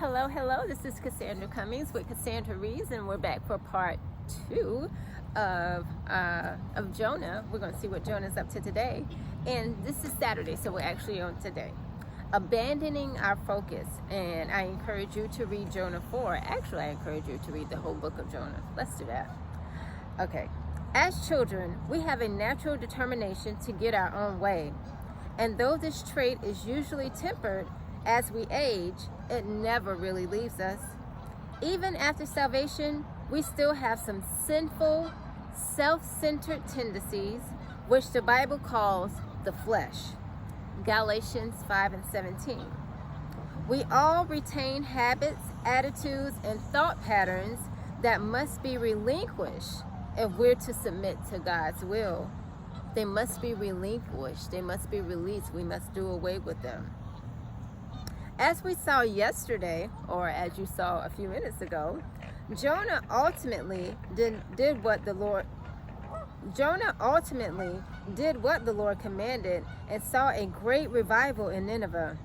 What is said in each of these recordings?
Hello, hello. This is Cassandra Cummings with Cassandra Reads, and we're back for part 2 of Jonah. We're going to see what Jonah's up to today. And this is Saturday, so we're actually on today. Abandoning our focus. And I encourage you to read Jonah 4. Actually, I encourage you to read the whole book of Jonah. Let's do that. Okay. As children, we have a natural determination to get our own way. And though this trait is usually tempered as we age, it never really leaves us. Even after salvation, we still have some sinful, self-centered tendencies, which the Bible calls the flesh. Galatians 5:17. We all retain habits, attitudes, and thought patterns that must be relinquished if we're to submit to God's will. They must be relinquished. They must be released. We must do away with them. As we saw yesterday, or as you saw a few minutes ago, Jonah ultimately did what the Lord commanded and saw a great revival in Nineveh.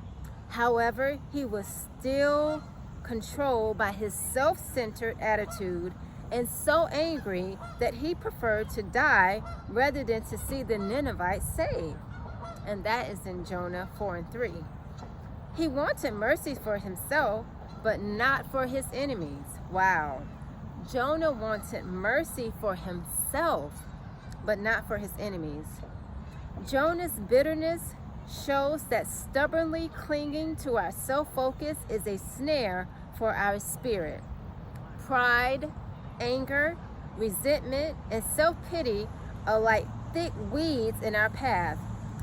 However, he was still controlled by his self-centered attitude and so angry that he preferred to die rather than to see the Ninevites saved. And that is in Jonah 4:3. He wanted mercy for himself, but not for his enemies. Wow. Jonah wanted mercy for himself, but not for his enemies. Jonah's bitterness shows that stubbornly clinging to our self-focus is a snare for our spirit. Pride, anger, resentment, and self-pity are like thick weeds in our path,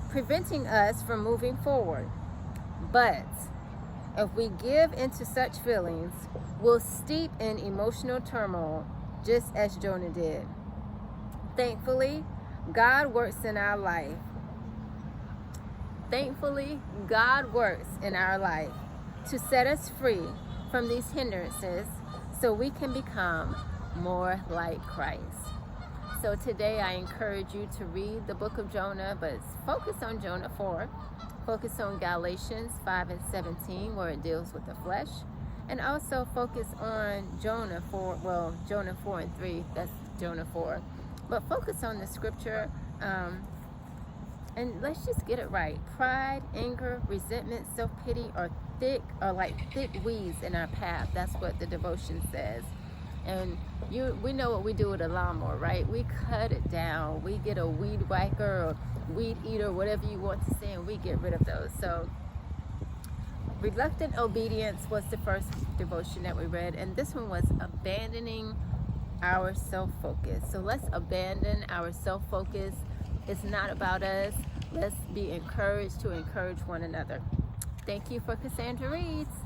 preventing us from moving forward. But if we give into such feelings, we'll steep in emotional turmoil, just as Jonah did. Thankfully, God works in our life. To set us free from these hindrances so we can become more like Christ. So today I encourage you to read the book of Jonah, but focus on Jonah 4. Focus on Galatians 5:17, where it deals with the flesh. And also focus on Jonah 4:3, that's Jonah 4. But focus on the scripture, and let's just get it right. Pride, anger, resentment, self-pity are like thick weeds in our path. That's what the devotion says. And we know what we do with a lawnmower, right? We cut it down. We get a weed whacker or weed eater, whatever you want to say, and we get rid of those. So reluctant obedience was the first devotion that we read, and this one was abandoning our self-focus. So let's abandon our self-focus. It's not about us. Let's be encouraged to encourage one another. Thank you for Cassandra Reads.